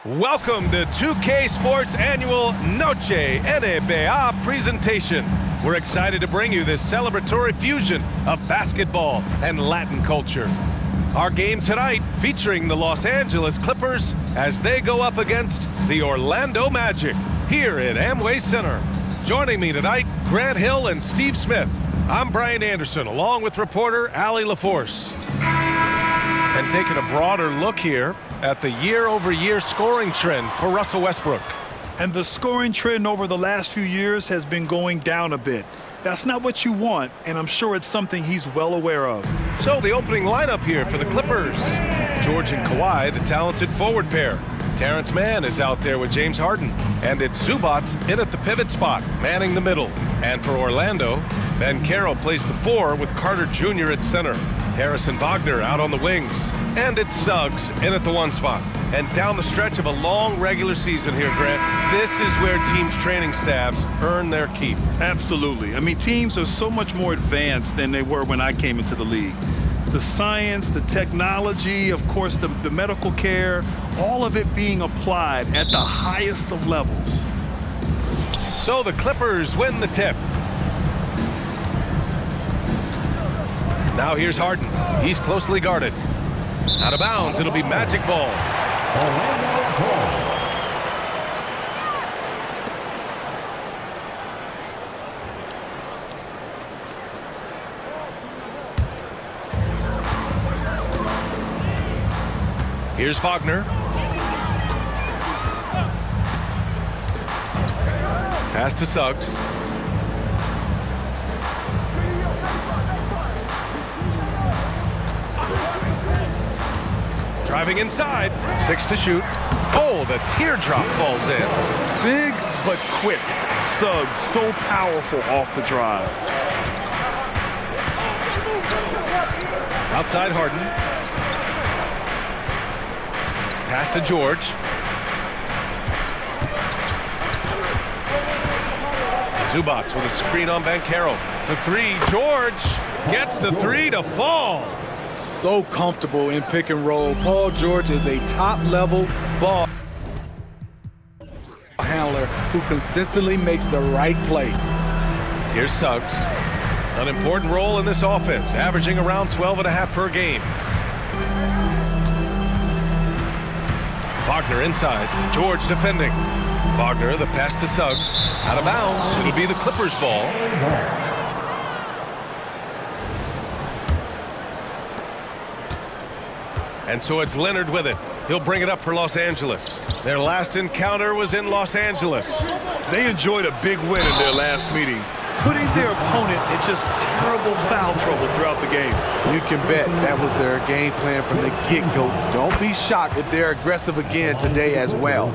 Welcome to 2K Sports Annual Noche NBA presentation. We're excited to bring you this celebratory fusion of basketball and Latin culture. Our game tonight featuring the Los Angeles Clippers as they go up against the Orlando Magic here at Amway Center. Joining me tonight, Grant Hill and Steve Smith. I'm Brian Anderson, along with reporter Allie LaForce. And taking a broader look here at the year-over-year scoring trend for Russell Westbrook. And the scoring trend over the last few years has been going down a bit. That's not what you want, and I'm sure it's something he's well aware of. So the opening lineup here for the Clippers. George and Kawhi, the talented forward pair. Terrence Mann is out there with James Harden. And it's Zubac in at the pivot spot, manning the middle. And for Orlando, Banchero plays the 4 with Carter Jr. at center. Harrison Wagner out on the wings. And it's Suggs in at the 1 spot. And down the stretch of a long regular season here, Grant, this is where teams' training staffs earn their keep. Absolutely. I mean, teams are so much more advanced than they were when I came into the league. The science, the technology, of course, the medical care, all of it being applied at the highest of levels. So the Clippers win the tip. Now here's Harden. He's closely guarded. Out of bounds, it'll be Magic ball. Here's Wagner. Pass to Suggs. Driving inside. 6 to shoot. Oh, the teardrop falls in. Big but quick. Suggs so powerful off the drive. Outside Harden. Pass to George. Zubac with a screen on Banchero. The 3, George gets the 3 to fall. So comfortable in pick and roll. Paul George is a top-level ball handler who consistently makes the right play. Here's Suggs. An important role in this offense, averaging around 12.5 per game. Wagner inside. George defending. Wagner, the pass to Suggs. Out of bounds. It'll be the Clippers ball. And so it's Leonard with it. He'll bring it up for Los Angeles. Their last encounter was in Los Angeles. They enjoyed a big win in their last meeting, putting their opponent in just terrible foul trouble throughout the game. You can bet that was their game plan from the get-go. Don't be shocked if they're aggressive again today as well.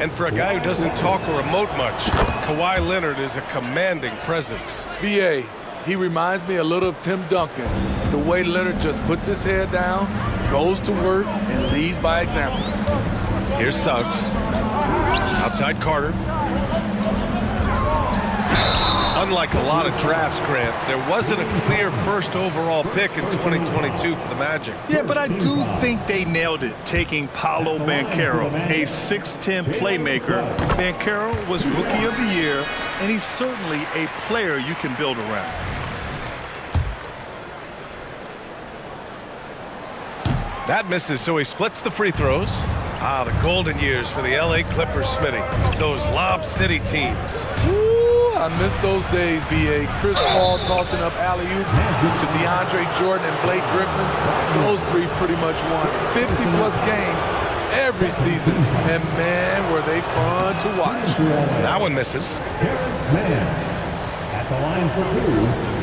And for a guy who doesn't talk or emote much, Kawhi Leonard is a commanding presence. B.A., he reminds me a little of Tim Duncan. The way Leonard just puts his head down, goes to work, and leads by example. Here's Suggs. Outside Carter. Unlike a lot of drafts, Grant, there wasn't a clear first overall pick in 2022 for the Magic. Yeah, but I do think they nailed it, taking Paolo Banchero, a 6'10 playmaker. Banchero was Rookie of the Year, and he's certainly a player you can build around. That misses, so he splits the free throws. Ah, the golden years for the LA Clippers, Smitty. Those Lob City teams. Ooh, I miss those days, B.A. Chris Paul tossing up alley-oops to DeAndre Jordan and Blake Griffin. Those 3 pretty much won 50-plus games every season. And, man, were they fun to watch. That one misses. Terrence Mann at the line for 2.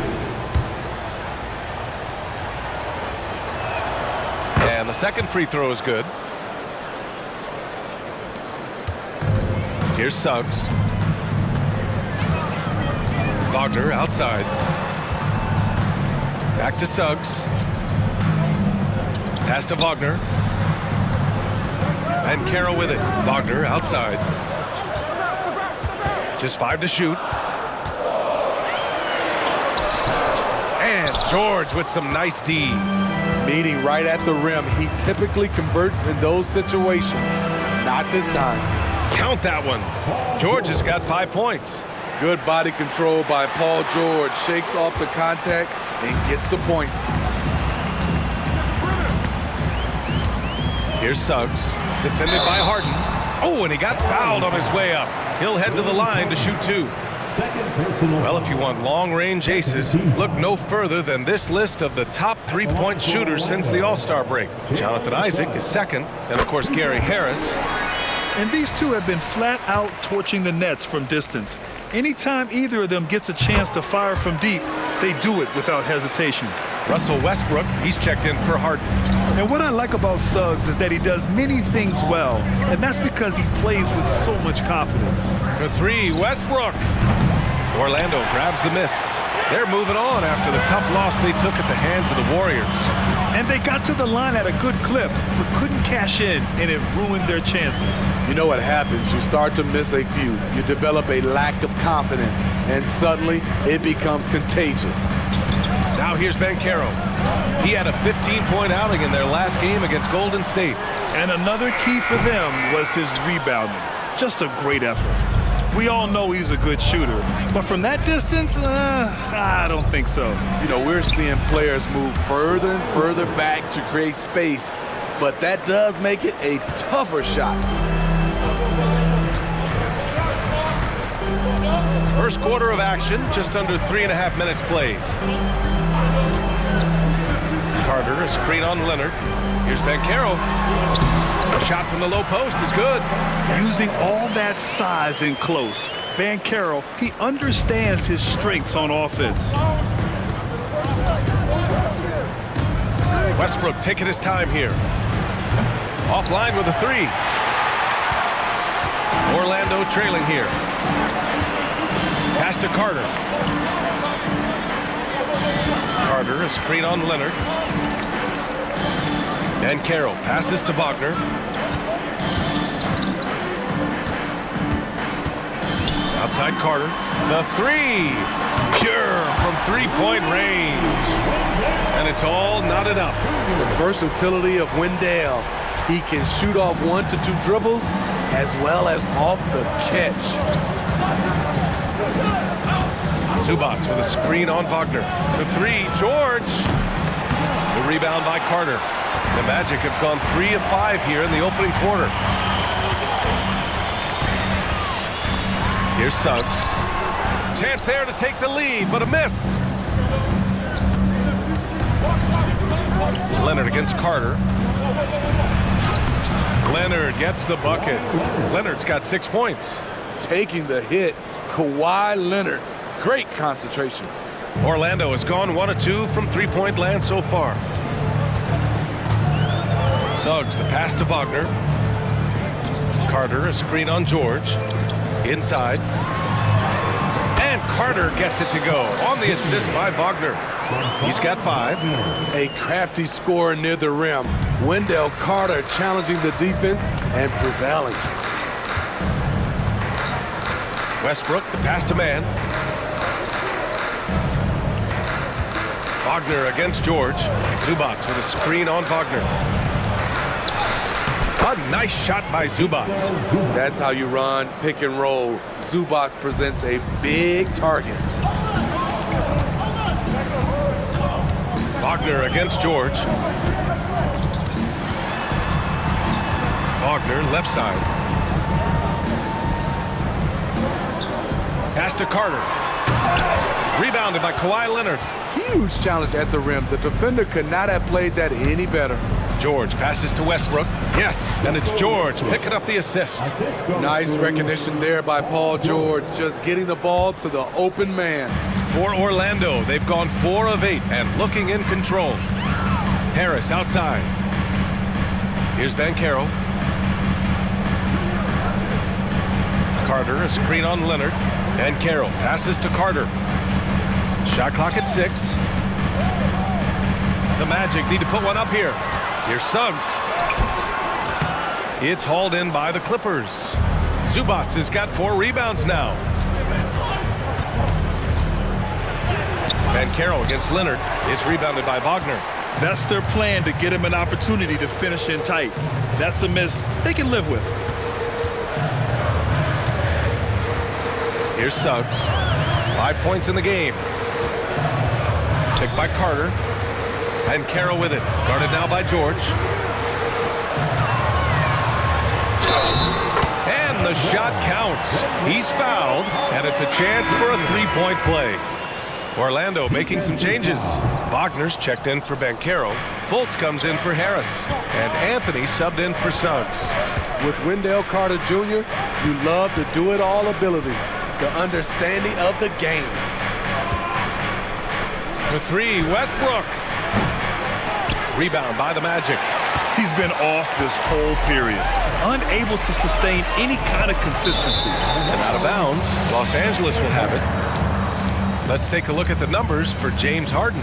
And the second free throw is good. Here's Suggs. Wagner outside. Back to Suggs. Pass to Wagner. And Banchero with it. Wagner outside. Just 5 to shoot. And George with some nice D. meaning right at the rim. He typically converts in those situations. Not this time. Count that one. George has got 5 points. Good body control by Paul George. Shakes off the contact and gets the points. Here's Suggs, defended by Harden. Oh, and he got fouled on his way up. He'll head to the line to shoot 2. Well, if you want long-range aces, look no further than this list of the top three-point shooters since the All-Star break. Jonathan Isaac is second, and of course Gary Harris. And these two have been flat out torching the nets from distance. Anytime either of them gets a chance to fire from deep, they do it without hesitation. Russell Westbrook, he's checked in for Harden. And what I like about Suggs is that he does many things well, and that's because he plays with so much confidence. For 3, Westbrook. Orlando grabs the miss. They're moving on after the tough loss they took at the hands of the Warriors. And they got to the line at a good clip, but couldn't cash in, and it ruined their chances. You know what happens. You start to miss a few. You develop a lack of confidence, and suddenly it becomes contagious. Now here's Banchero. He had a 15-point outing in their last game against Golden State. And another key for them was his rebounding. Just a great effort. We all know he's a good shooter, but from that distance, I don't think so. You know, we're seeing players move further and further back to create space, but that does make it a tougher shot. First quarter of action, just under 3.5 minutes played. Carter, a screen on Leonard. Here's Banchero. A shot from the low post is good. Using all that size in close, Banchero, he understands his strengths on offense. Westbrook taking his time here. Offline with a 3. Orlando trailing here. Pass to Carter. Carter, a screen on Leonard. Banchero passes to Wagner. Outside Carter. The 3. Pure from 3-point range. And it's all knotted up. The versatility of Wendell. He can shoot off 1 to 2 dribbles as well as off the catch. Zubac with a screen on Wagner. For 3, George. The rebound by Carter. The Magic have gone 3 of 5 here in the opening quarter. Here's Suggs. Chance there to take the lead, but a miss. Leonard against Carter. Leonard gets the bucket. Leonard's got 6 points. Taking the hit, Kawhi Leonard. Great concentration. Orlando has gone 1 of 2 from 3-point land so far. Suggs, the pass to Wagner. Carter, a screen on George. Inside. And Carter gets it to go on the assist by Wagner. He's got 5. A crafty scorer near the rim. Wendell Carter challenging the defense and prevailing. Westbrook, the pass to man. Wagner against George. Zubac with a screen on Wagner. A nice shot by Zubac. That's how you run pick and roll. Zubac presents a big target. Wagner against George. Wagner left side. Pass to Carter. Rebounded by Kawhi Leonard. Huge challenge at the rim. The defender could not have played that any better. George passes to Westbrook. Yes, and it's George picking up the assist. Nice recognition there by Paul George, just getting the ball to the open man. For Orlando, they've gone 4 of 8 and looking in control. Harris outside. Here's Banchero. Carter, a screen on Leonard. Banchero passes to Carter. Shot clock at 6. The Magic need to put one up here. Here's Suggs. It's hauled in by the Clippers. Zubac has got 4 rebounds now. Banchero against Leonard. It's rebounded by Wagner. That's their plan, to get him an opportunity to finish in tight. That's a miss they can live with. Here's Suggs. 5 points in the game. Picked by Carter. And Carroll with it. Guarded now by George. And the shot counts. He's fouled, and it's a chance for a three-point play. Orlando making some changes. Wagner's checked in for Banchero. Fultz comes in for Harris. And Anthony subbed in for Suggs. With Wendell Carter Jr., you love the do-it-all ability, the understanding of the game. For three, Westbrook. Rebound by the Magic. He's been off this whole period, unable to sustain any kind of consistency. And out of bounds, Los Angeles will have it. Let's take a look at the numbers for James Harden.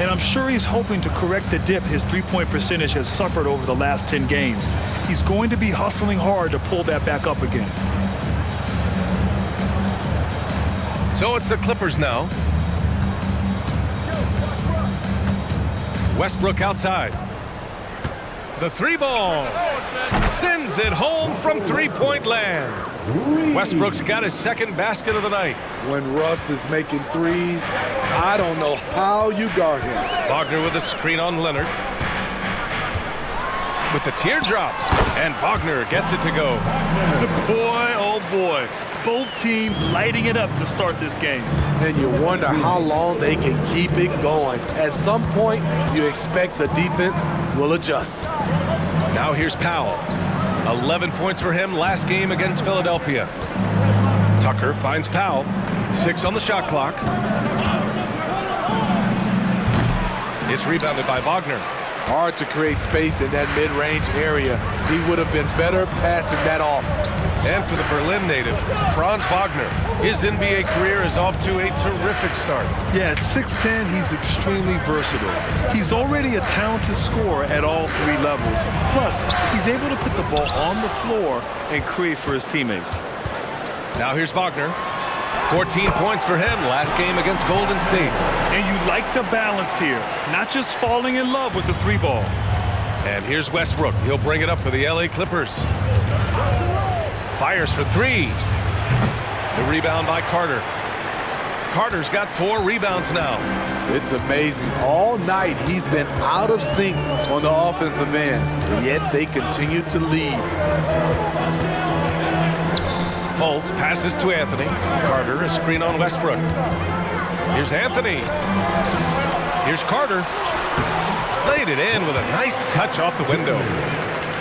And I'm sure he's hoping to correct the dip his three-point percentage has suffered over the last 10 games. He's going to be hustling hard to pull that back up again. So it's the Clippers now. Westbrook outside. The three ball. Sends it home from three-point land. Westbrook's got his second basket of the night. When Russ is making threes, I don't know how you guard him. Wagner with a screen on Leonard. With the teardrop. And Wagner gets it to go. Boy, oh boy. Both teams lighting it up to start this game. And you wonder how long they can keep it going. At some point, you expect the defense will adjust. Now here's Powell. 11 points for him last game against Philadelphia. Tucker finds Powell. 6 on the shot clock. It's rebounded by Wagner. Hard to create space in that mid-range area. He would have been better passing that off. And for the Berlin native, Franz Wagner. His NBA career is off to a terrific start. Yeah, at 6'10", he's extremely versatile. He's already a talented scorer at all three levels. Plus, he's able to put the ball on the floor and create for his teammates. Now here's Wagner. 14 points for him last game against Golden State. And you like the balance here, not just falling in love with the three ball. And here's Westbrook. He'll bring it up for the LA Clippers. Fires for three. The rebound by Carter. Carter's got 4 rebounds now. It's amazing. All night he's been out of sync on the offensive end, yet they continue to lead. Fultz passes to Anthony. Carter, a screen on Westbrook. Here's Anthony. Here's Carter. Laid it in with a nice touch off the window.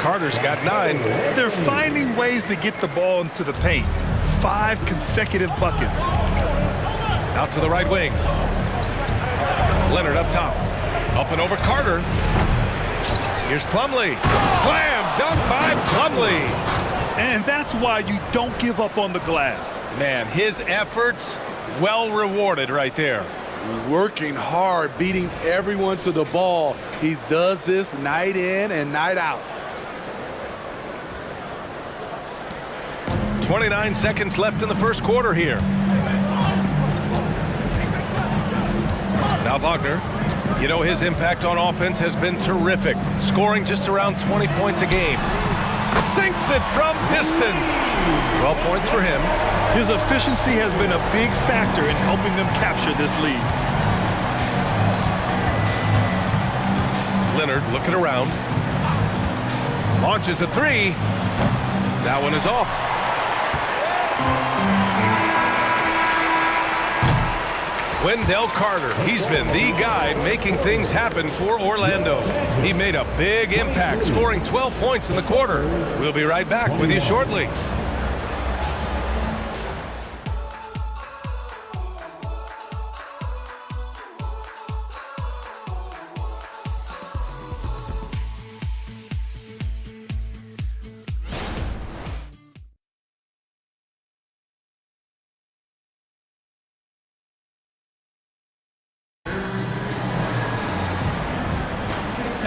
Carter's got 9. They're finding ways to get the ball into the paint. 5 consecutive buckets. Out to the right wing. Leonard up top. Up and over Carter. Here's Plumlee. Slam dunk by Plumlee. And that's why you don't give up on the glass. Man, his efforts well rewarded right there. Working hard, beating everyone to the ball. He does this night in and night out. 29 seconds left in the first quarter here. Now Wagner. You know, his impact on offense has been terrific, scoring just around 20 points a game. Sinks it from distance. 12 points for him. His efficiency has been a big factor in helping them capture this lead. Leonard looking around. Launches a three. That one is off. Wendell Carter, he's been the guy making things happen for Orlando. He made a big impact, scoring 12 points in the quarter. We'll be right back with you shortly.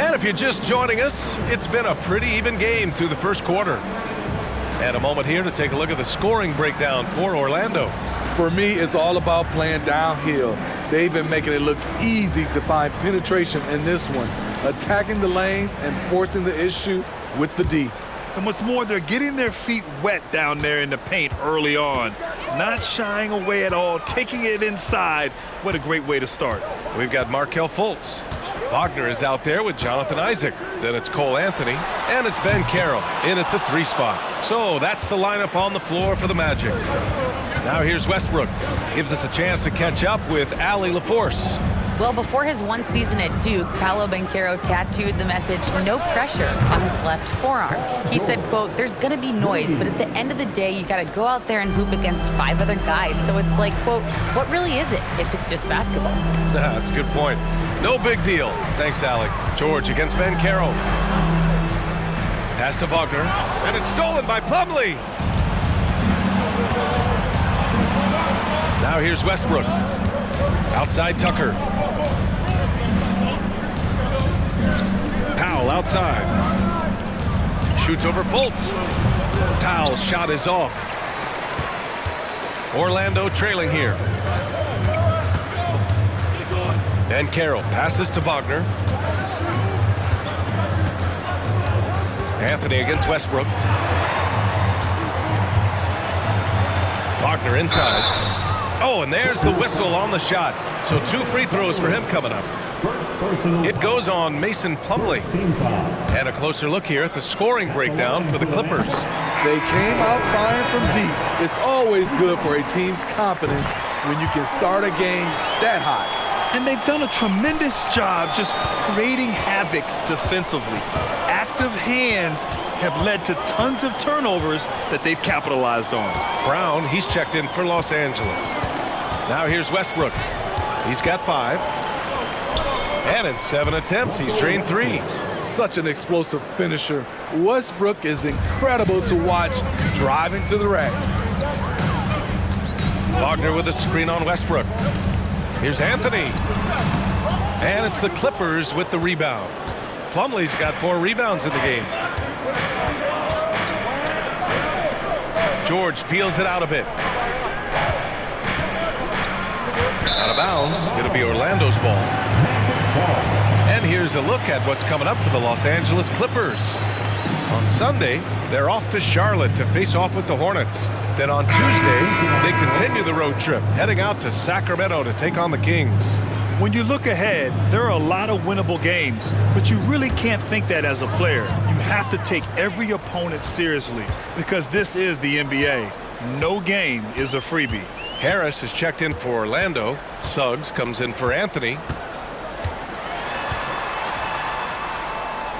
And if you're just joining us, it's been a pretty even game through the first quarter. And a moment here to take a look at the scoring breakdown for Orlando. For me, it's all about playing downhill. They've been making it look easy to find penetration in this one, attacking the lanes and forcing the issue with the D. And what's more, they're getting their feet wet down there in the paint early on. Not shying away at all, taking it inside. What a great way to start. We've got Markelle Fultz. Wagner is out there with Jonathan Isaac. Then it's Cole Anthony, and it's Banchero in at the 3 spot. So that's the lineup on the floor for the Magic. Now here's Westbrook. Gives us a chance to catch up with Allie LaForce. Well, before his one season at Duke, Paolo Banchero tattooed the message, "No pressure," on his left forearm. He said, quote, "There's going to be noise, but at the end of the day, you got to go out there and hoop against 5 other guys." So it's like, quote, what really is it if it's just basketball? That's a good point. No big deal. Thanks, Alec. George against Banchero. Pass to Wagner, and it's stolen by Plumlee. Now here's Westbrook. Outside Tucker. Powell outside. Shoots over Fultz. Powell's shot is off. Orlando trailing here. Banchero passes to Wagner. Anthony against Westbrook. Wagner inside. Oh, and there's the whistle on the shot. So 2 free throws for him coming up. It goes on Mason Plumlee. And a closer look here at the scoring breakdown for the Clippers. They came out firing from deep. It's always good for a team's confidence when you can start a game that hot. And they've done a tremendous job just creating havoc defensively. Active hands have led to tons of turnovers that they've capitalized on. Brown, he's checked in for Los Angeles. Now here's Westbrook. He's got 5. And in 7 attempts, he's drained 3. Such an explosive finisher. Westbrook is incredible to watch driving to the rack. Wagner with a screen on Westbrook. Here's Anthony. And it's the Clippers with the rebound. Plumlee's got 4 rebounds in the game. George feels it out a bit. Out of bounds. It'll be Orlando's ball. And here's a look at what's coming up for the Los Angeles Clippers. On Sunday, they're off to Charlotte to face off with the Hornets. Then on Tuesday, they continue the road trip, heading out to Sacramento to take on the Kings. When you look ahead, there are a lot of winnable games, but you really can't think that as a player. You have to take every opponent seriously because this is the NBA. No game is a freebie. Harris is checked in for Orlando. Suggs comes in for Anthony.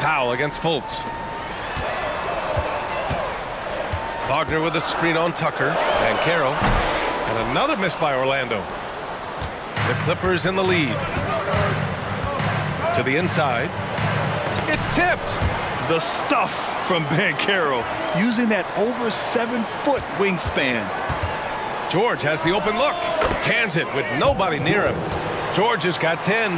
Powell against Fultz. Wagner with a screen on Tucker. Banchero. And another miss by Orlando. The Clippers in the lead. To the inside. It's tipped. The stuff from Banchero, using that over 7-foot wingspan. George has the open look. Cans it with nobody near him. George has got 10.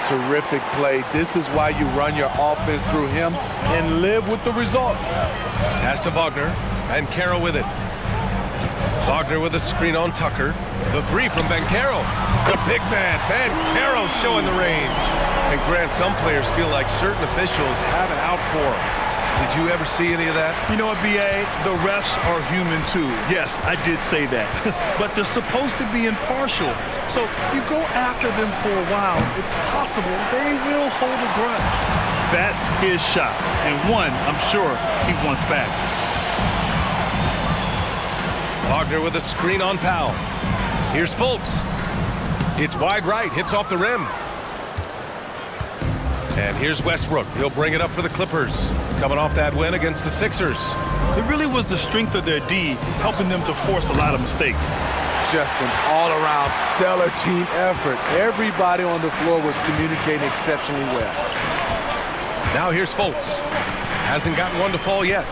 Terrific play. This is why you run your offense through him and live with the results. Pass to Wagner. Banchero with it. Wagner with a screen on Tucker. The 3 from Banchero. The big man, Banchero, showing the range. And Grant, some players feel like certain officials have it out for them. Did you ever see any of that? You know what, B.A.? The refs are human too. Yes, I did say that. But they're supposed to be impartial. So you go after them for a while, it's possible they will hold a grudge. That's his shot. And one, I'm sure, he wants back. Wagner with a screen on Powell. Here's Fultz. It's wide right, hits off the rim. And here's Westbrook. He'll bring it up for the Clippers. Coming off that win against the Sixers. It really was the strength of their D helping them to force a lot of mistakes. Just an all-around stellar team effort. Everybody on the floor was communicating exceptionally well. Now here's Fultz. Hasn't gotten one to fall yet.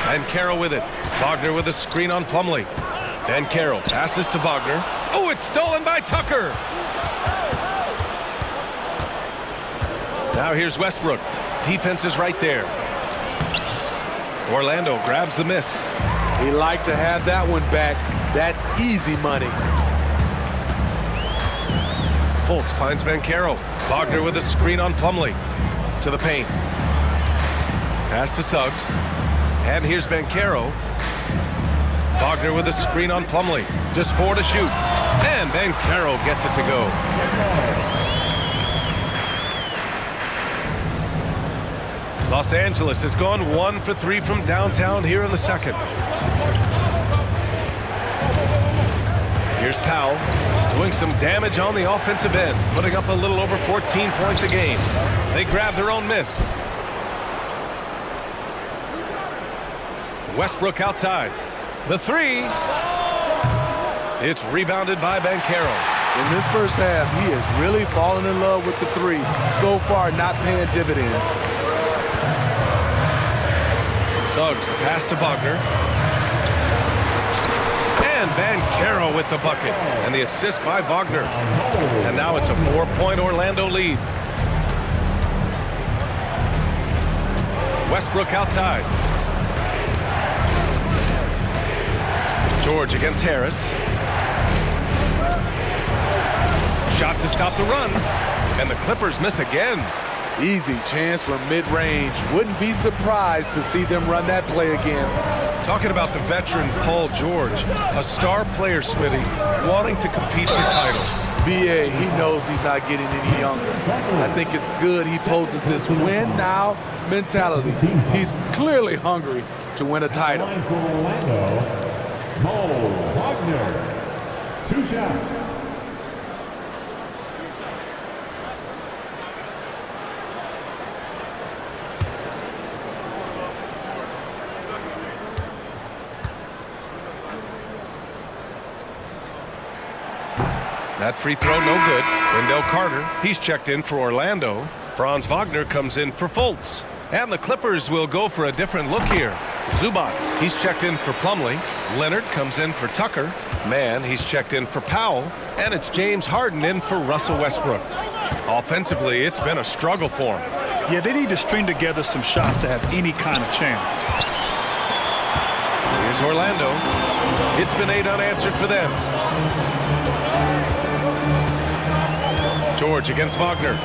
Banchero with it. Wagner with a screen on Plumlee. Banchero passes to Wagner. Oh, it's stolen by Tucker. Now here's Westbrook. Defense is right there. Orlando grabs the miss. He liked to have that one back. That's easy money. Fultz finds Banchero. Wagner with a screen on Plumlee. To the paint. Pass to Suggs. And here's Banchero. Wagner with a screen on Plumlee. Just 4 to shoot. And Banchero gets it to go. Los Angeles has gone 1 for 3 from downtown here in the second. Here's Powell doing some damage on the offensive end, putting up a little over 14 points a game. They grab their own miss. Westbrook outside. The three. It's rebounded by Banchero. In this first half, he has really fallen in love with the three. So far, not paying dividends. Suggs, the pass to Wagner. And Banchero with the bucket. And the assist by Wagner. And now it's a 4-point Orlando lead. Westbrook outside. George against Harris. Shot to stop the run. And the Clippers miss again. Easy chance from mid-range. Wouldn't be surprised to see them run that play again. Talking about the veteran Paul George, a star player, Smitty, wanting to compete for titles. B.A., he knows he's not getting any younger. I think it's good he poses this win now mentality. He's clearly hungry to win a title. Line for Orlando, Mo Wagner. 2 shots. That free throw no good. Wendell Carter, he's checked in for Orlando. Franz Wagner comes in for Fultz. And the Clippers will go for a different look here. Zubac, he's checked in for Plumlee. Leonard comes in for Tucker. Mann, he's checked in for Powell. And it's James Harden in for Russell Westbrook. Offensively, it's been a struggle for him. Yeah, they need to string together some shots to have any kind of chance. Here's Orlando. It's been 8 unanswered for them. George against Wagner.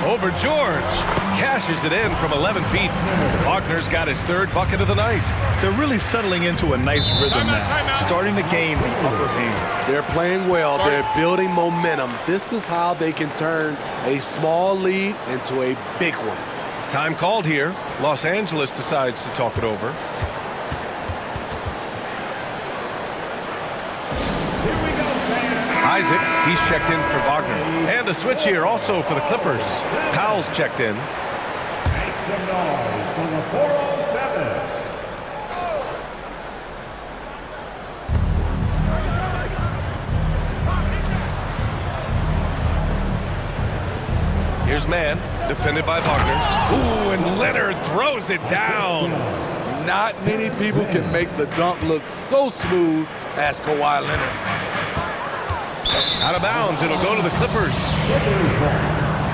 Over George. Cashes it in from 11 feet. Wagner's got his 3rd bucket of the night. They're really settling into a nice rhythm now, starting to gain the upper hand. They're playing well. They're building momentum. This is how they can turn a small lead into a big one. Time called here. Los Angeles decides to talk it over. Isaac, he's checked in for Wagner. And a switch here also for the Clippers. Powell's checked in. Make some noise for the 407. Here's Mann, defended by Wagner. Ooh, and Leonard throws it down. Not many people can make the dunk look so smooth as Kawhi Leonard. Out of bounds, it'll go to the Clippers.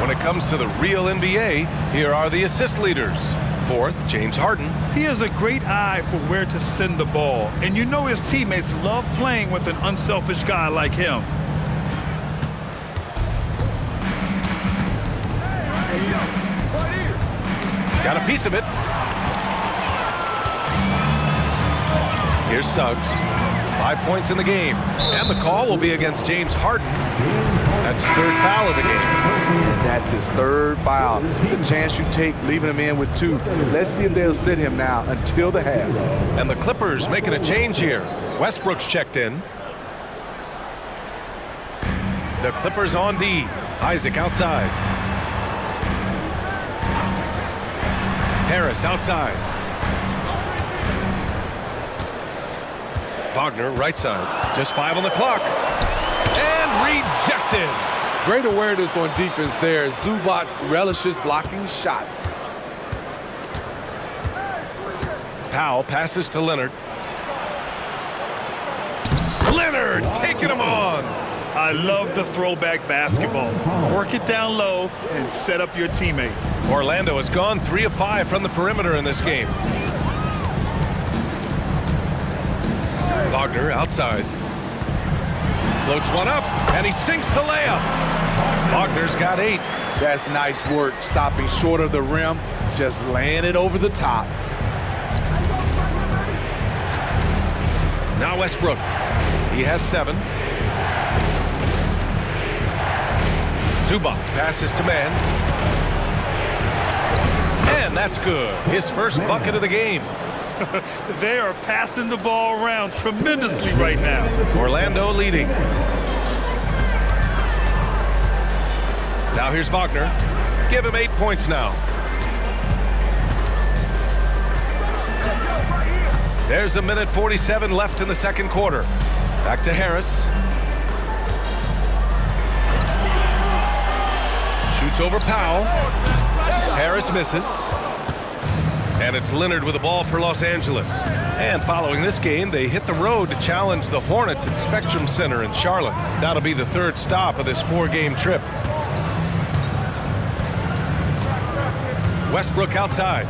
When it comes to the real NBA, here are the assist leaders. 4th, James Harden. He has a great eye for where to send the ball. And you know his teammates love playing with an unselfish guy like him. Got a piece of it. Here's Suggs. 5 points in the game. And the call will be against James Harden. That's his 3rd foul of the game. And that's his 3rd foul. The chance you take leaving him in with 2. Let's see if they'll sit him now until the half. And the Clippers making a change here. Westbrook's checked in. The Clippers on D. Isaac outside. Harris outside. Wagner right side. Just 5 on the clock. And rejected. Great awareness on defense there. Zubac relishes blocking shots. Powell passes to Leonard. Leonard taking him on. I love the throwback basketball. Work it down low and set up your teammate. Orlando has gone 3 of 5 from the perimeter in this game. Wagner outside. Floats one up, and he sinks the layup. Wagner's got 8. That's nice work, stopping short of the rim, just laying it over the top. Now Westbrook. He has 7. Zubac passes to man. And that's good. His first bucket of the game. They are passing the ball around tremendously right now. Orlando leading. Now here's Wagner. Give him 8 points now. There's a minute 47 left in the second quarter. Back to Harris. Shoots over Powell. Harris misses. And it's Leonard with the ball for Los Angeles. And following this game, they hit the road to challenge the Hornets at Spectrum Center in Charlotte. That'll be the 3rd stop of this 4-game trip. Westbrook outside.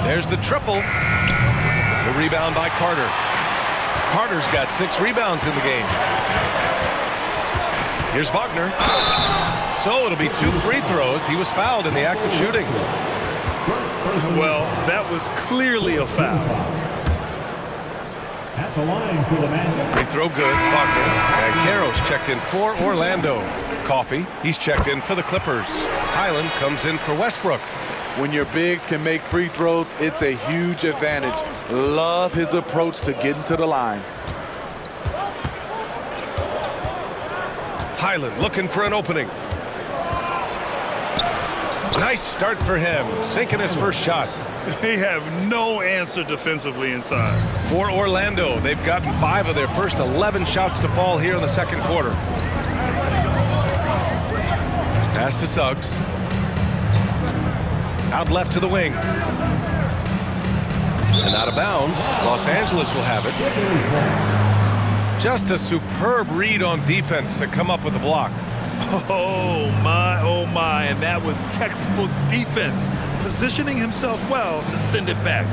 There's the triple. The rebound by Carter. Carter's got 6 rebounds in the game. Here's Wagner. So it'll be 2 free throws. He was fouled in the act of shooting. Well, that was clearly a foul. At the line for the Magic. Free throw good, Wagner. And Caro's checked in for Orlando. Coffey, he's checked in for the Clippers. Highland comes in for Westbrook. When your bigs can make free throws, it's a huge advantage. Love his approach to getting to the line. Highland looking for an opening. Nice start for him, sinking his first shot. They have no answer defensively inside. For Orlando, they've gotten 5 of their first 11 shots to fall here in the second quarter. Pass to Suggs. Out left to the wing. And out of bounds. Los Angeles will have it. Just a superb read on defense to come up with the block. Oh my, and that was textbook defense, positioning himself well to send it back.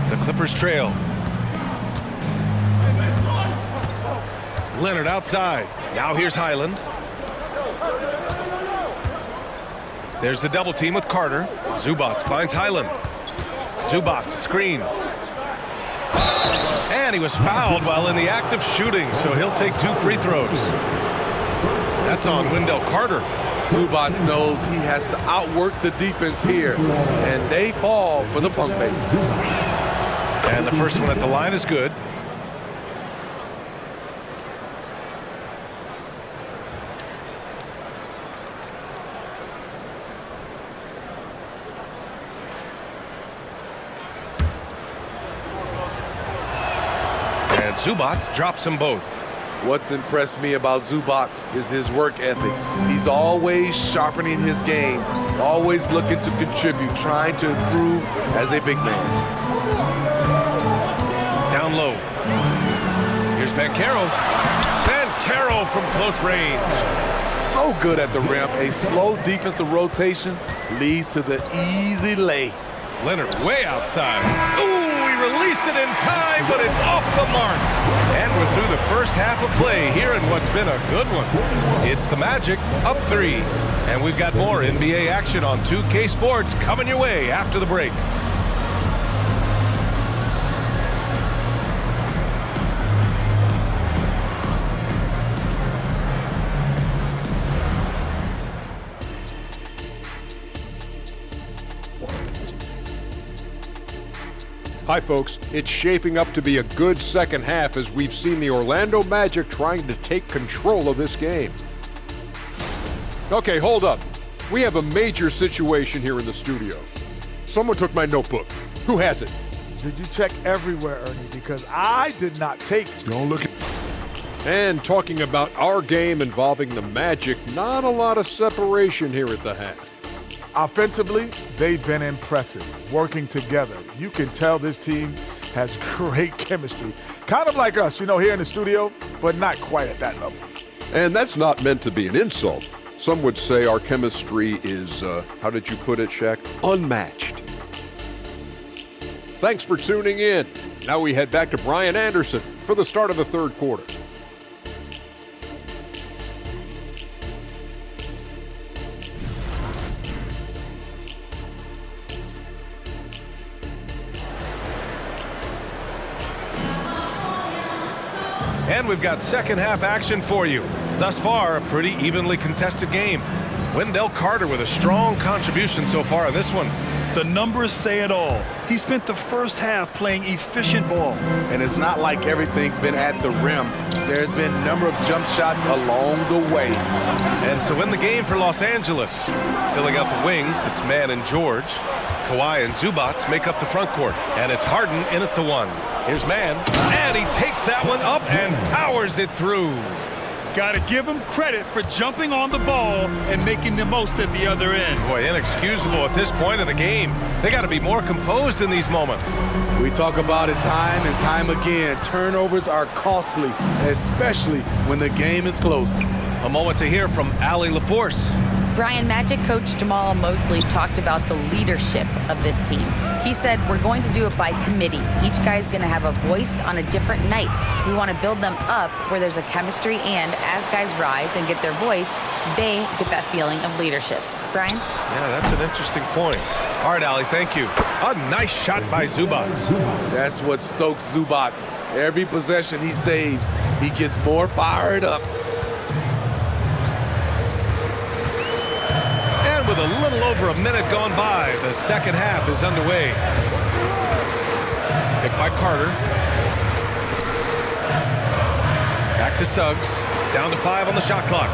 The Clippers trail. Leonard outside. Now here's Highland. There's the double team with Carter. Zubac finds Highland. Zubac screen. And he was fouled while in the act of shooting, so he'll take 2 free throws. That's on Wendell Carter. Zubac knows he has to outwork the defense here, and they fall for the pump fake. And the first one at the line is good. And Zubac drops them both. What's impressed me about Zubac is his work ethic. He's always sharpening his game, always looking to contribute, trying to improve as a big man. Down low. Here's Banchero. Banchero from close range. So good at the rim. A slow defensive rotation leads to the easy lay. Leonard way outside. Ooh, he released it in time, but it's off the mark. And we're through the first half of play here in what's been a good one. It's the Magic up 3. And we've got more NBA action on 2K Sports coming your way after the break. Hi folks, it's shaping up to be a good second half as we've seen the Orlando Magic trying to take control of this game. Okay, hold up. We have a major situation here in the studio. Someone took my notebook. Who has it? Did you check everywhere, Ernie? Because I did not take it. Don't look at... And talking about our game involving the Magic, not a lot of separation here at the half. Offensively, they've been impressive, working together. You can tell this team has great chemistry. Kind of like us, here in the studio, but not quite at that level. And that's not meant to be an insult. Some would say our chemistry is, how did you put it, Shaq? Unmatched. Thanks for tuning in. Now we head back to Brian Anderson for the start of the third quarter. And we've got second half action for you. Thus far, a pretty evenly contested game. Wendell Carter with a strong contribution so far in this one. The numbers say it all. He spent the first half playing efficient ball. And it's not like everything's been at the rim. There's been a number of jump shots along the way. And so in the game for Los Angeles, filling out the wings, it's Mann and George. Kawhi and Zubac make up the front court. And it's Harden in at the one. Here's Mann, and he takes that one up and powers it through. Got to give him credit for jumping on the ball and making the most at the other end. Boy, inexcusable at this point in the game. They got to be more composed in these moments. We talk about it time and time again. Turnovers are costly, especially when the game is close. A moment to hear from Allie LaForce. Brian, Magic coach Jamal Mosley talked about the leadership of this team. He said, we're going to do it by committee. Each guy's going to have a voice on a different night. We want to build them up where there's a chemistry, and as guys rise and get their voice, they get that feeling of leadership. Brian? Yeah, that's an interesting point. All right, Allie, thank you. A nice shot by Zubac. That's what stokes Zubac. Every possession he saves, he gets more fired up. With a little over a minute gone by, the second half is underway. Picked by Carter. Back to Suggs. Down to 5 on the shot clock.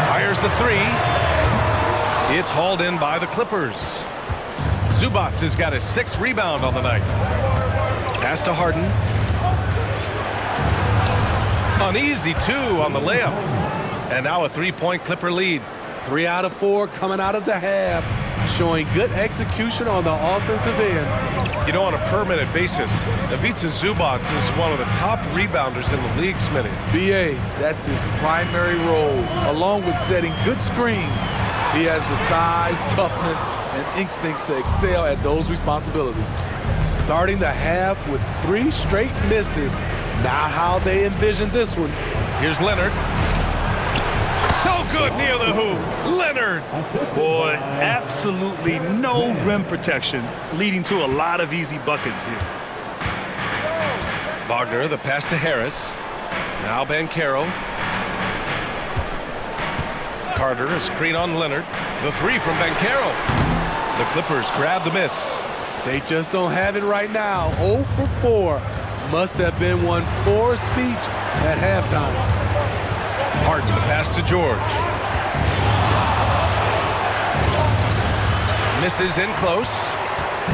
Fires the three. It's hauled in by the Clippers. Zubac has got his 6th rebound on the night. Pass to Harden. Uneasy 2 on the layup. And now a 3-point Clipper lead. 3 out of 4 coming out of the half, showing good execution on the offensive end. On a per-minute basis, Ivica Zubac is one of the top rebounders in the league, Smitty. B.A., that's his primary role, along with setting good screens. He has the size, toughness, and instincts to excel at those responsibilities. Starting the half with 3 straight misses, not how they envisioned this one. Here's Leonard. So good near the hoop. Leonard. Boy, absolutely no rim protection, leading to a lot of easy buckets here. Wagner, the pass to Harris. Now Banchero. Carter, a screen on Leonard. The 3 from Banchero. The Clippers grab the miss. They just don't have it right now. 0 for 4. Must have been one poor speech at halftime. Harden, the pass to George. Misses in close.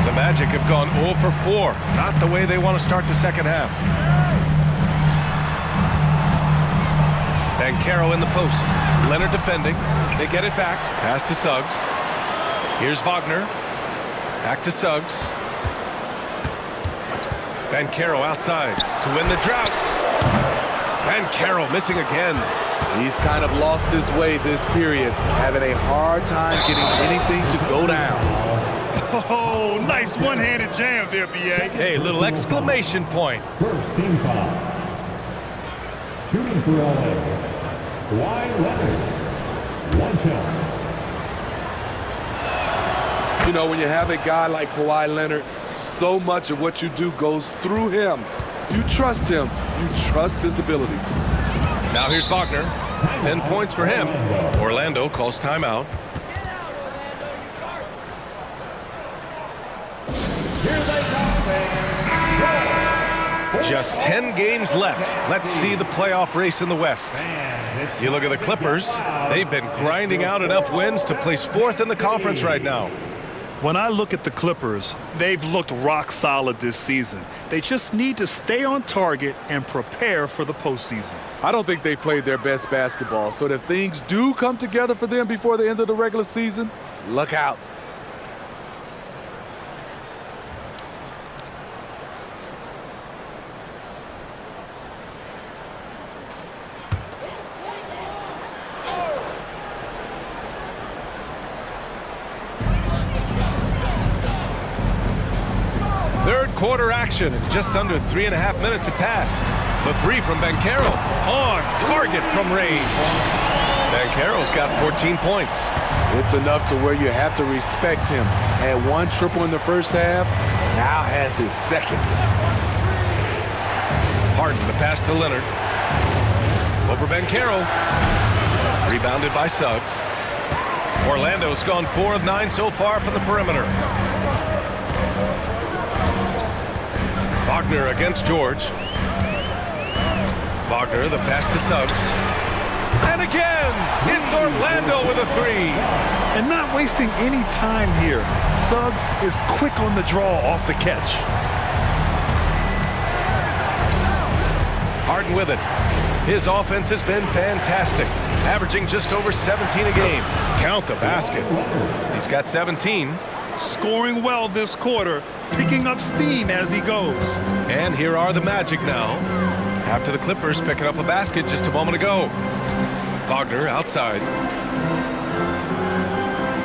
The Magic have gone 0 for 4. Not the way they want to start the second half. Banchero in the post. Leonard defending. They get it back. Pass to Suggs. Here's Wagner. Back to Suggs. Banchero outside to win the drought. Banchero missing again. He's kind of lost his way this period, having a hard time getting anything to go down. Oh, nice one-handed jam there, B.A. Hey, little exclamation point. First team foul. Shooting for LA. Kawhi Leonard. 1 shot. When you have a guy like Kawhi Leonard, so much of what you do goes through him. You trust him. You trust his abilities. Now here's Wagner. 10 points for him. Orlando calls timeout. Just 10 games left. Let's see the playoff race in the West. You look at the Clippers. They've been grinding out enough wins to place 4th in the conference right now. When I look at the Clippers, they've looked rock solid this season. They just need to stay on target and prepare for the postseason. I don't think they've played their best basketball, so if things do come together for them before the end of the regular season, look out. Third quarter action, and just under 3.5 minutes have passed. The three from Banchero, on target from range. Banchero's got 14 points. It's enough to where you have to respect him. Had one triple in the first half, now has his second. Harden, the pass to Leonard. Over Banchero. Rebounded by Suggs. Orlando's gone 4 of 9 so far from the perimeter. Wagner against George. Wagner, the pass to Suggs. And again, it's Orlando with a three. And not wasting any time here. Suggs is quick on the draw off the catch. Harden with it. His offense has been fantastic, averaging just over 17 a game. Count the basket. He's got 17. Scoring well this quarter, picking up steam as he goes. And here are the Magic now, after the Clippers picking up a basket just a moment ago. Wagner outside.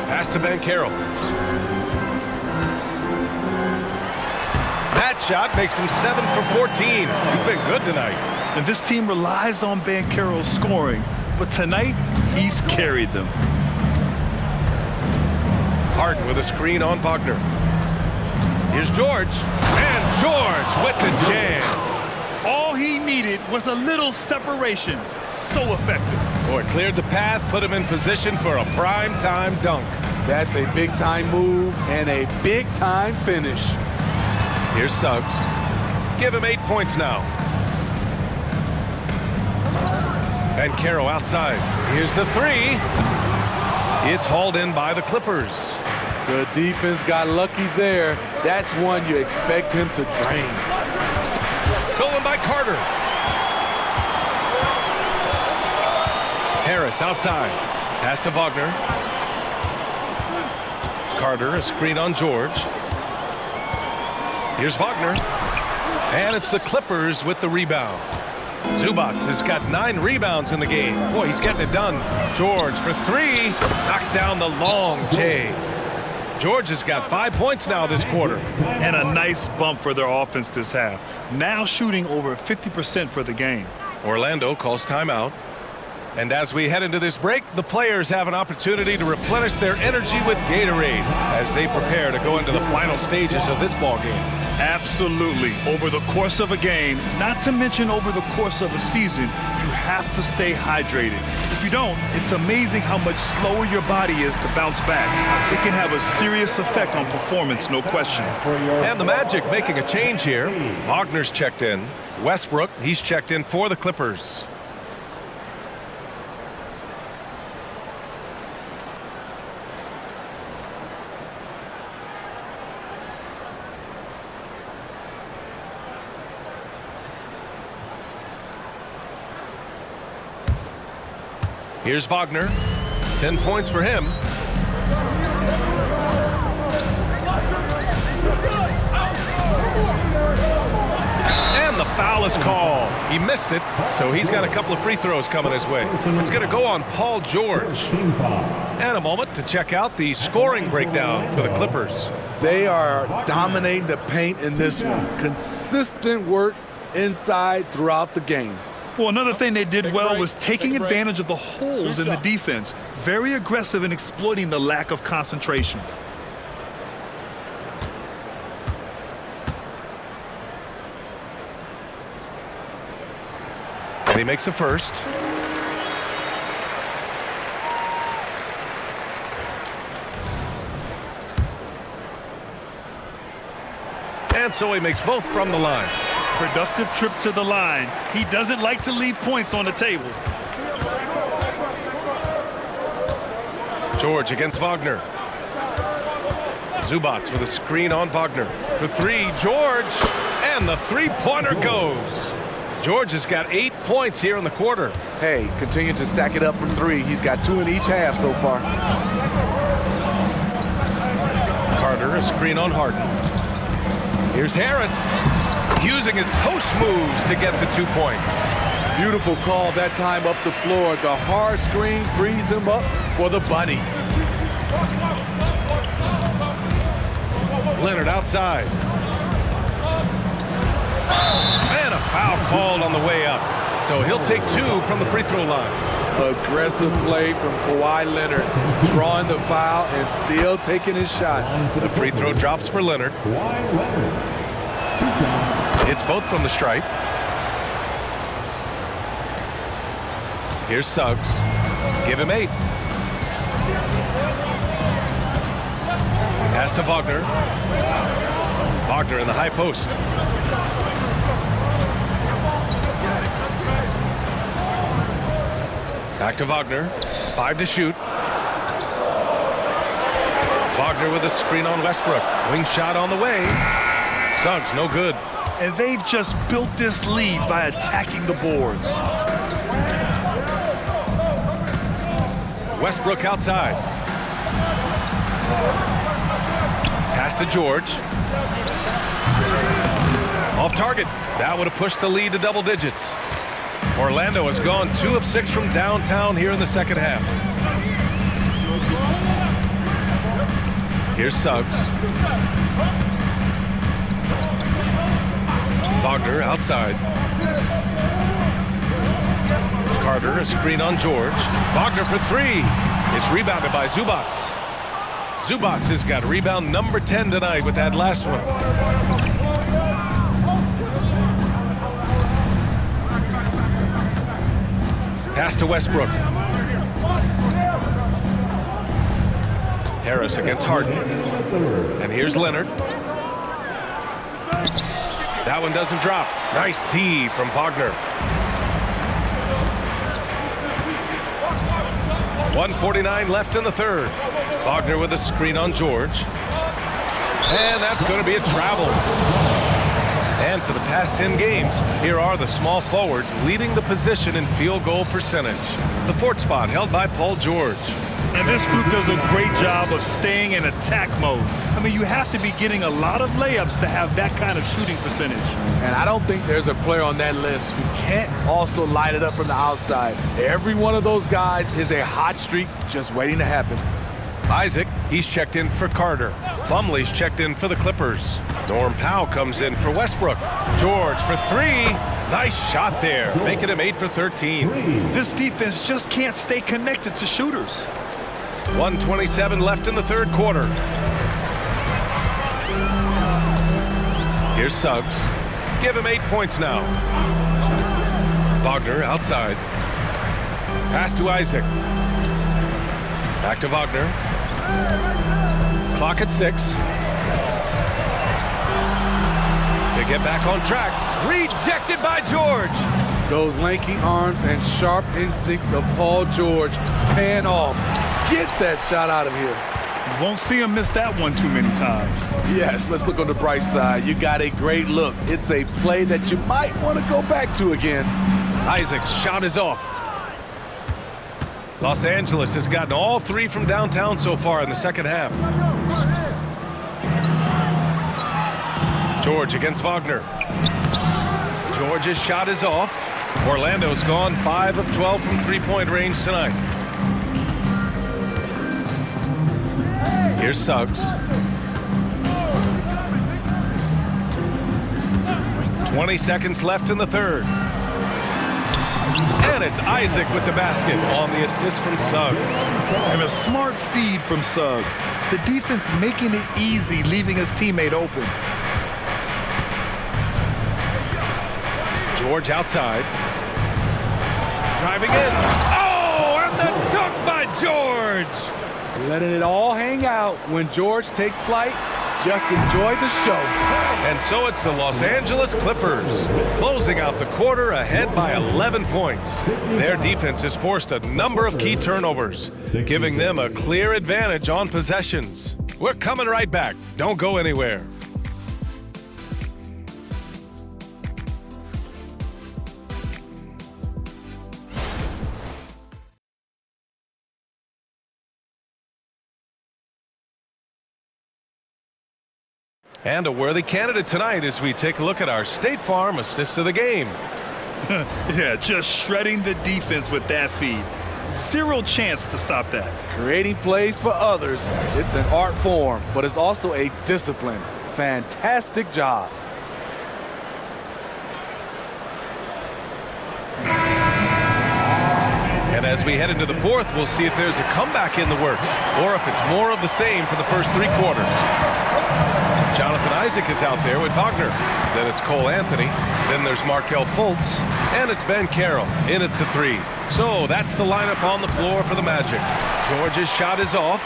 Pass to Banchero. That shot makes him 7 for 14. He's been good tonight. And this team relies on Banchero's scoring, but tonight he's carried them. Harden with a screen on Wagner. Here's George. And George with the jam. All he needed was a little separation. So effective. Boy, cleared the path, put him in position for a prime-time dunk. That's a big-time move and a big-time finish. Here's Suggs. Give him 8 points now. Banchero outside. Here's the three. It's hauled in by the Clippers. The defense got lucky there. That's one you expect him to drain. Stolen by Carter. Harris outside. Pass to Wagner. Carter, a screen on George. Here's Wagner. And it's the Clippers with the rebound. Zubac has got 9 rebounds in the game. Boy, he's getting it done. George for three. Knocks down the long J. George has got 5 points now this quarter. And a nice bump for their offense this half. Now shooting over 50% for the game. Orlando calls timeout. And as we head into this break, the players have an opportunity to replenish their energy with Gatorade as they prepare to go into the final stages of this ball game. Absolutely. Over the course of a game, not to mention over the course of a season, you have to stay hydrated. If you don't, it's amazing how much slower your body is to bounce back. It can have a serious effect on performance, no question. And the Magic making a change here. Wagner's checked in. Westbrook, he's checked in for the Clippers. Here's Wagner. 10 points for him. And the foul is called. He missed it, so he's got a couple of free throws coming his way. It's going to go on Paul George. And a moment to check out the scoring breakdown for the Clippers. They are dominating the paint in this one. Consistent work inside throughout the game. Well, another thing they did well was taking advantage of the holes in the defense. Very aggressive in exploiting the lack of concentration. And he makes a first. And so he makes both from the line. Productive trip to the line. He doesn't like to leave points on the table. George against Wagner. Zubats with a screen on Wagner. For three, George. And the three-pointer goes. George has got 8 points here in the quarter. Hey, continue to stack it up from three. He's got 2 in each half so far. Carter, a screen on Harden. Here's Harris, using his post moves to get the 2 points. Beautiful call that time up the floor. The hard screen frees him up for the bunny. Leonard outside. And a foul called on the way up. So he'll take 2 from the free throw line. Aggressive play from Kawhi Leonard, drawing the foul and still taking his shot. The free throw drops for Leonard. Kawhi Leonard. 2 shots. It's both from the stripe. Here's Suggs. Give him 8. Pass to Wagner. Wagner in the high post. Back to Wagner. 5 to shoot. Wagner with a screen on Westbrook. Wing shot on the way. Suggs, no good. And they've just built this lead by attacking the boards. Westbrook outside. Pass to George. Off target. That would have pushed the lead to double digits. Orlando has gone 2 of 6 from downtown here in the second half. Here's Suggs. Wagner outside. Carter, a screen on George. Wagner for 3. It's rebounded by Zubats. Zubats has got rebound number 10 tonight with that last one. Pass to Westbrook. Harris against Harden. And here's Leonard. That one doesn't drop. Nice D from Wagner. 1:49 left in the third. Wagner with a screen on George. And that's going to be a travel. And for the past 10 games, here are the small forwards leading the position in field goal percentage. The 4th spot held by Paul George. And this group does a great job of staying in attack mode. I mean, you have to be getting a lot of layups to have that kind of shooting percentage. And I don't think there's a player on that list who can't also light it up from the outside. Every one of those guys is a hot streak just waiting to happen. Isaac, he's checked in for Carter. Plumlee's checked in for the Clippers. Norm Powell comes in for Westbrook. George for 3. Nice shot there, making him 8 for 13. This defense just can't stay connected to shooters. 1:27 left in the third quarter. Here's Suggs. Give him 8 points now. Wagner outside. Pass to Isaac. Back to Wagner. Clock at 6. They get back on track. Rejected by George. Those lanky arms and sharp instincts of Paul George paying off. Get that shot out of here. You won't see him miss that one too many times. Yes, let's look on the bright side. You got a great look. It's a play that you might want to go back to again. Isaac's shot is off. Los Angeles has gotten all 3 from downtown so far in the second half. George against Wagner. George's shot is off. Orlando's gone 5 of 12 from three-point range tonight. Here's Suggs. 20 seconds left in the third. And it's Isaac with the basket on the assist from Suggs. And a smart feed from Suggs. The defense making it easy, leaving his teammate open. George outside. Driving in. Oh, and the dunk by George. Letting it all hang out when George takes flight. Just enjoy the show. And so it's the Los Angeles Clippers closing out the quarter ahead by 11 points. Their defense has forced a number of key turnovers, giving them a clear advantage on possessions. We're coming right back. Don't go anywhere. And a worthy candidate tonight as we take a look at our State Farm assist of the game. Yeah, just shredding the defense with that feed. Zero chance to stop that. Creating plays for others, it's an art form, but it's also a discipline. Fantastic job. And as we head into the fourth, we'll see if there's a comeback in the works or if it's more of the same for the first 3 quarters. Jonathan Isaac is out there with Wagner. Then it's Cole Anthony. Then there's Markelle Fultz. And it's Ben Carroll in at the 3. So that's the lineup on the floor for the Magic. George's shot is off.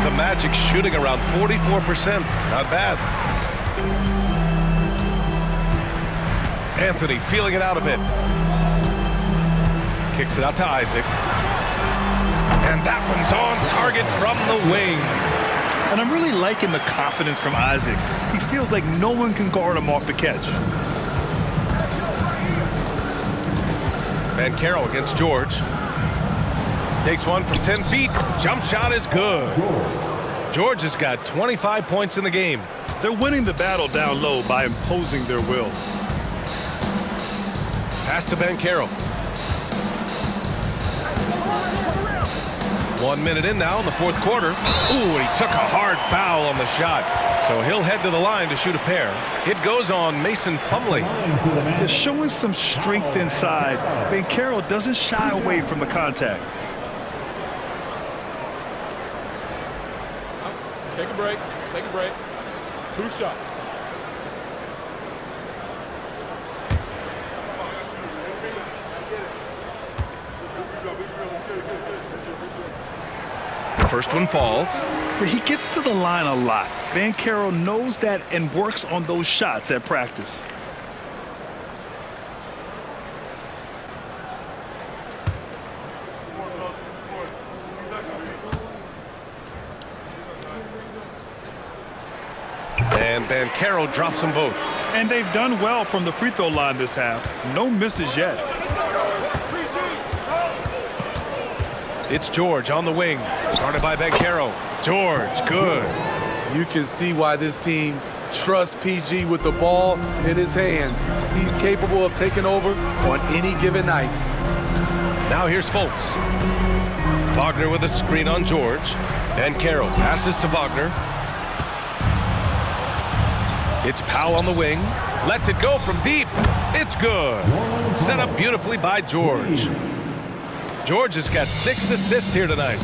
The Magic shooting around 44%. Not bad. Anthony feeling it out a bit. Kicks it out to Isaac. And that one's on target from the wing. And I'm really liking the confidence from Isaac. He feels like no one can guard him off the catch. Ben Carroll against George. Takes one from 10 feet. Jump shot is good. George has got 25 points in the game. They're winning the battle down low by imposing their will. Pass to Ben Carroll. 1 minute in now in the fourth quarter. Ooh, he took a hard foul on the shot. So he'll head to the line to shoot a pair. It goes on Mason Plumlee. They're showing some strength inside. Ben Carroll doesn't shy away from the contact. Take a break. Take a break. 2 shots. First one falls. But he gets to the line a lot. Ben Carroll knows that and works on those shots at practice. And Ben Carroll drops them both. And they've done well from the free throw line this half. No misses yet. It's George on the wing. Guarded by Ben Carroll. George, good. You can see why this team trusts PG with the ball in his hands. He's capable of taking over on any given night. Now here's Fultz. Wagner with a screen on George. Ben Carroll passes to Wagner. It's Powell on the wing. Lets it go from deep. It's good. Set up beautifully by George. George has got 6 assists here tonight.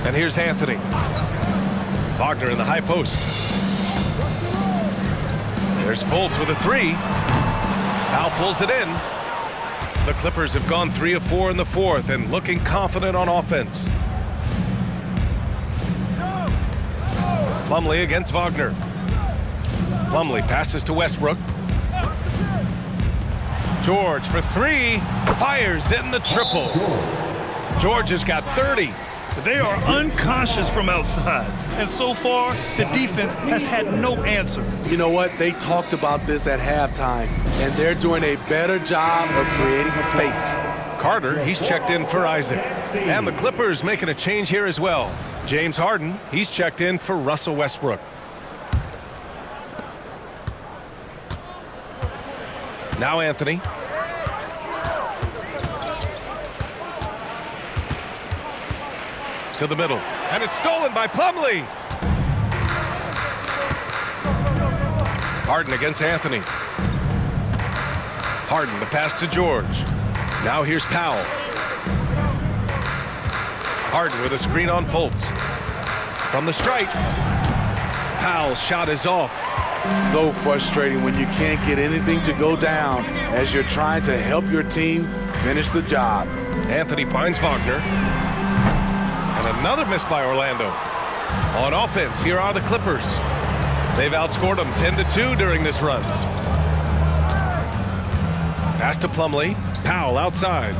And here's Anthony. Wagner in the high post. There's Fultz with a 3. Powell pulls it in. The Clippers have gone 3 of 4 in the fourth and looking confident on offense. Plumlee against Wagner. Plumlee passes to Westbrook. George for 3, fires in the triple. George has got 30. They are unconscious from outside. And so far, the defense has had no answer. You know what? They talked about this at halftime, and they're doing a better job of creating space. Carter, he's checked in for Isaac. And the Clippers making a change here as well. James Harden, he's checked in for Russell Westbrook. Now Anthony. To the middle. And it's stolen by Plumlee. Harden against Anthony. Harden, the pass to George. Now here's Powell. Harden with a screen on Fultz. From the stripe. Powell's shot is off. So frustrating when you can't get anything to go down as you're trying to help your team finish the job. Anthony finds Wagner. And another miss by Orlando. On offense, here are the Clippers. They've outscored them 10-2 during this run. Pass to Plumlee. Powell outside.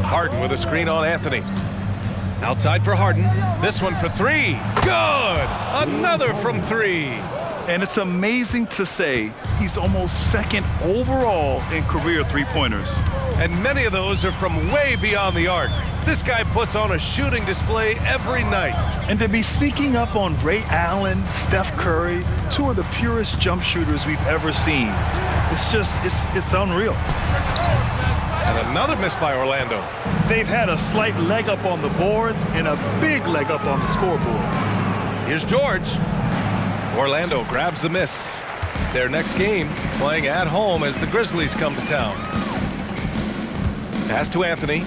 Harden with a screen on Anthony. Outside for Harden. This one for three. Good! Another from three. And it's amazing to say he's almost second overall in career three-pointers. And many of those are from way beyond the arc. This guy puts on a shooting display every night. And to be sneaking up on Ray Allen, Steph Curry, two of the purest jump shooters we've ever seen. It's unreal. And another miss by Orlando. They've had a slight leg up on the boards and a big leg up on the scoreboard. Here's George. Orlando grabs the miss. Their next game playing at home as the Grizzlies come to town. Pass to Anthony.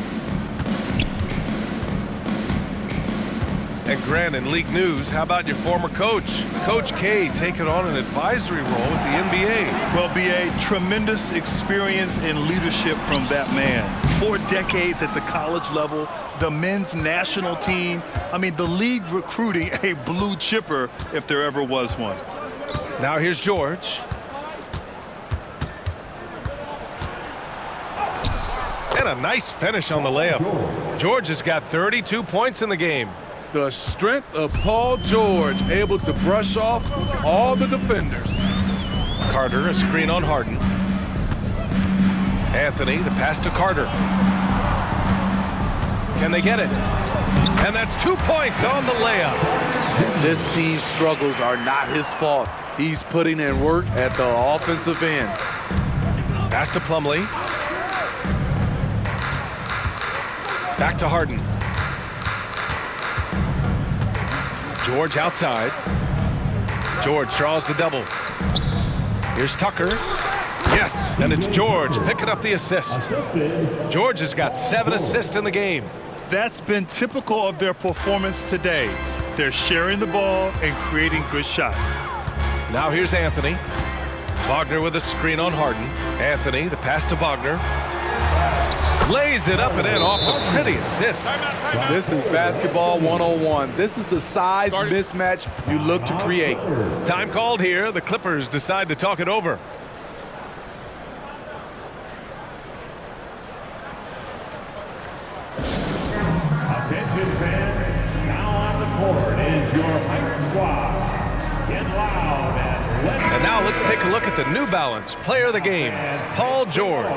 And Grant, in league news, how about your former coach? Coach K taking on an advisory role with the NBA. Well, B.A., tremendous experience and leadership from that man. 4 decades at the college level, the men's national team. I mean, the league recruiting a blue chipper if there ever was one. Now here's George. And a nice finish on the layup. George has got 32 points in the game. The strength of Paul George, able to brush off all the defenders. Carter, a screen on Harden. Anthony, the pass to Carter. Can they get it? And that's 2 points on the layup. This team's struggles are not his fault. He's putting in work at the offensive end. Pass to Plumlee. Back to Harden. George outside. George draws the double. Here's Tucker. Yes, and it's George picking up the assist. George has got 7 assists in the game. That's been typical of their performance today. They're sharing the ball and creating good shots. Now here's Anthony. Wagner with a screen on Harden. Anthony, the pass to Wagner. Lays it up and in off the pretty assist. This is basketball 101. This is the size mismatch you look to create. Time called here. The Clippers decide to talk it over. Attention fans, now on the court is your Hype Squad. Get loud And now let's take a look at the New Balance player of the game, Paul George.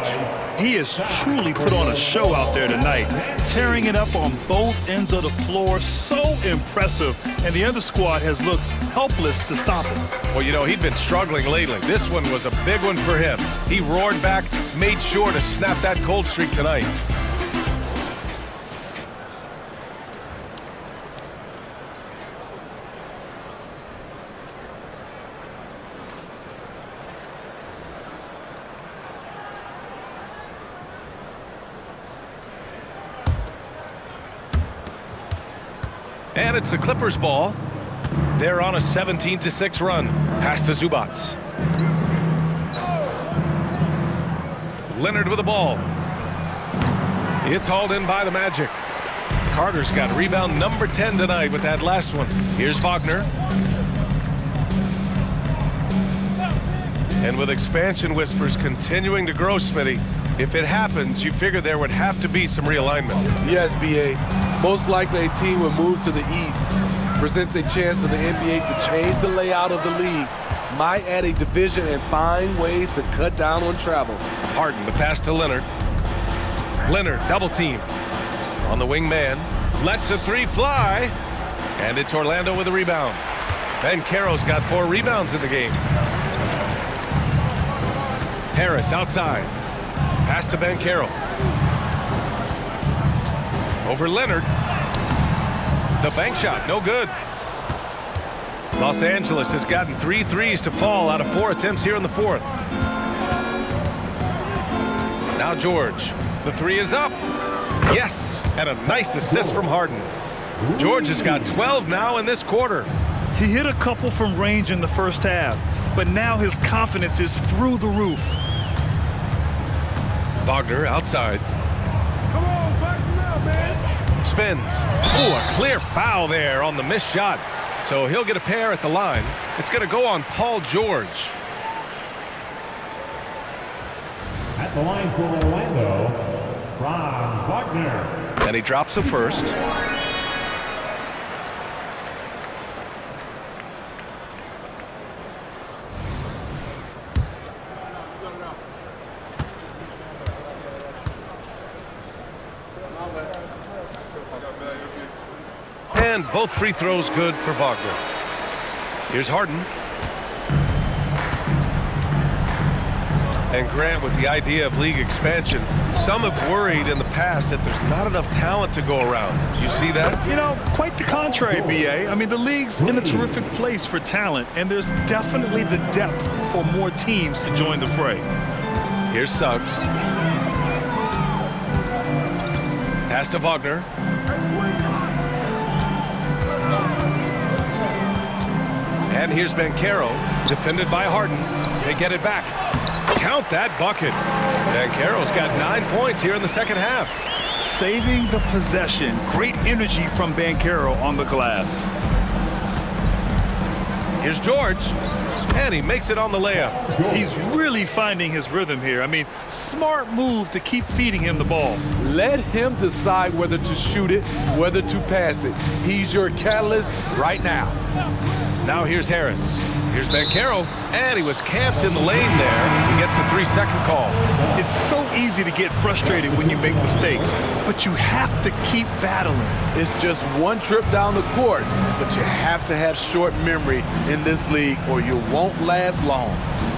He has truly put on a show out there tonight, tearing it up on both ends of the floor. So impressive, and the other squad has looked helpless to stop him. Well, you know, he'd been struggling lately. This one was a big one for him. He roared back, made sure to snap that cold streak tonight. And it's the Clippers' ball. They're on a 17-6 run. Pass to Zubac. Leonard with the ball. It's hauled in by the Magic. Carter's got rebound number 10 tonight with that last one. Here's Wagner. And with expansion whispers continuing to grow, Smitty, if it happens, you figure there would have to be some realignment. Yes, B.A. Most likely a team would move to the east. Presents a chance for the NBA to change the layout of the league. Might add a division and find ways to cut down on travel. Harden, the pass to Leonard. Leonard, double team. On the wing man. Lets the three fly. And it's Orlando with a rebound. Banchero's got 4 rebounds in the game. Harris outside. Pass to Banchero. Over Leonard. The bank shot, no good. Los Angeles has gotten 3 threes to fall out of 4 attempts here in the fourth. Now George. The 3 is up. Yes, and a nice assist from Harden. George has got 12 now in this quarter. He hit a couple from range in the first half, but now his confidence is through the roof. Wagner outside. Come on, fasten up, man. Spins. Ooh, a clear foul there on the missed shot. So he'll get a pair at the line. It's going to go on Paul George. At the line for Orlando, Franz Wagner. And he drops the first. And both free throws good for Wagner. Here's Harden. And Grant, with the idea of league expansion, some have worried in the past that there's not enough talent to go around. You see that? You know, quite the contrary, B.A. I mean, the league's in a terrific place for talent, and there's definitely the depth for more teams to join the fray. Here's Suggs. Pass to Wagner. And here's Banchero, defended by Harden. They get it back. Count that bucket. Banchero's got 9 points here in the second half. Saving the possession. Great energy from Banchero on the glass. Here's George. And he makes it on the layup. He's really finding his rhythm here. I mean, smart move to keep feeding him the ball. Let him decide whether to shoot it, whether to pass it. He's your catalyst right now. Now here's Harris. Here's Banchero, and he was camped in the lane there. He gets a 3-second call. It's so easy to get frustrated when you make mistakes, but you have to keep battling. It's just one trip down the court, but you have to have short memory in this league or you won't last long.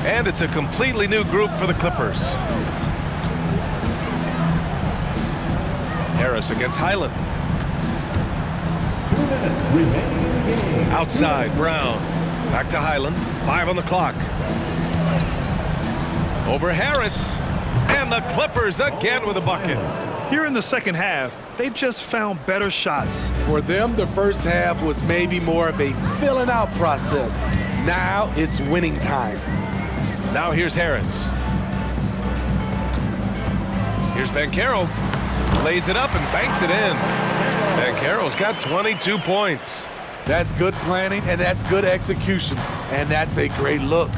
And it's a completely new group for the Clippers. Harris against Highland. 2 minutes remaining in the game. Outside, Brown. Back to Highland. 5 on the clock. Over Harris. And the Clippers again with a bucket. Here in the second half, they've just found better shots. For them, the first half was maybe more of a filling out process. Now it's winning time. Now here's Harris. Here's Banchero. Lays it up and banks it in. Banchero's got 22 points. That's good planning, and that's good execution, and that's a great look.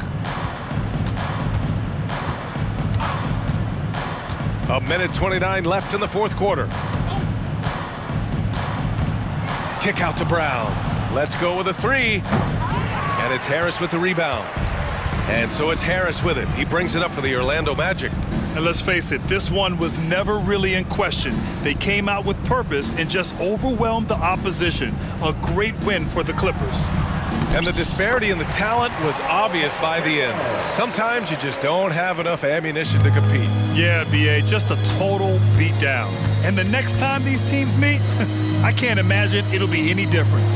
A minute 29 left in the fourth quarter. Kick out to Brown. Let's go with a 3. And it's Harris with the rebound. And so it's Harris with it. He brings it up for the Orlando Magic. And let's face it, this one was never really in question. They came out with purpose and just overwhelmed the opposition. A great win for the Clippers. And the disparity in the talent was obvious by the end. Sometimes you just don't have enough ammunition to compete. Yeah, B.A., just a total beatdown. And the next time these teams meet, I can't imagine it'll be any different.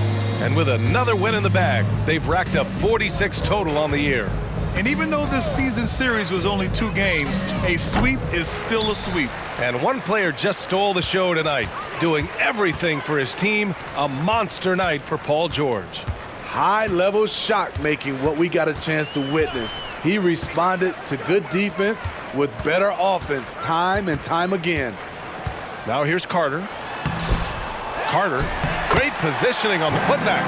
And with another win in the bag, they've racked up 46 total on the year. And even though this season series was only 2 games, a sweep is still a sweep. And one player just stole the show tonight, doing everything for his team. A monster night for Paul George. High-level shot making, what we got a chance to witness. He responded to good defense with better offense time and time again. Now here's Carter. Carter, great positioning on the putback.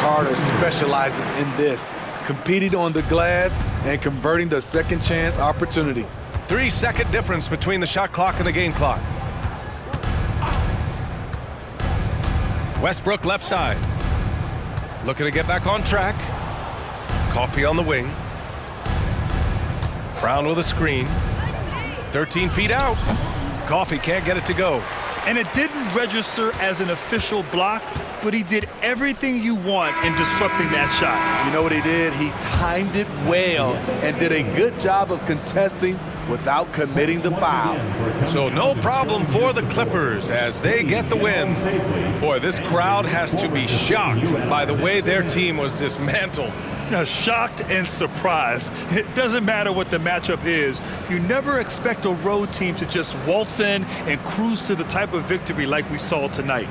Carter specializes in this, competing on the glass and converting the second chance opportunity. 3-second difference between the shot clock and the game clock. Westbrook left side. Looking to get back on track. Coffee on the wing. Brown with a screen. 13 feet out. Coffee can't get it to go. And it didn't register as an official block, but he did everything you want in disrupting that shot. You know what he did? He timed it well and did a good job of contesting without committing the foul. So no problem for the Clippers as they get the win. Boy, this crowd has to be shocked by the way their team was dismantled. Now, shocked and surprised. It doesn't matter what the matchup is. You never expect a road team to just waltz in and cruise to the type of victory like we saw tonight.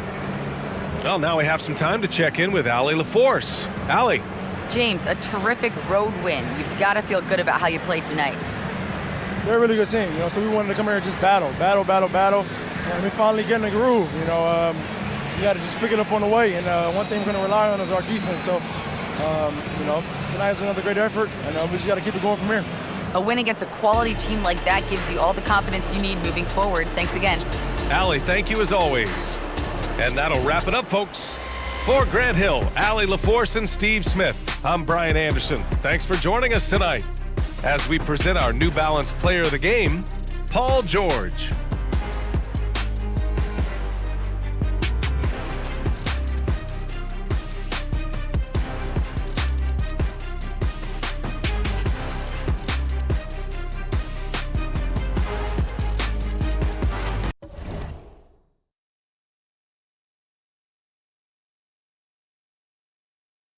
Well, now we have some time to check in with Allie LaForce. Allie. James, a terrific road win. You've got to feel good about how you played tonight. They're a really good team, so we wanted to come here and just battle. And we finally get in the groove, we got to just pick it up on the way. And one thing we're going to rely on is our defense. So, tonight is another great effort, and we just got to keep it going from here. A win against a quality team like that gives you all the confidence you need moving forward. Thanks again. Allie, thank you as always. And that'll wrap it up, folks. For Grant Hill, Allie LaForce, and Steve Smith, I'm Brian Anderson. Thanks for joining us tonight as we present our New Balance Player of the Game, Paul George.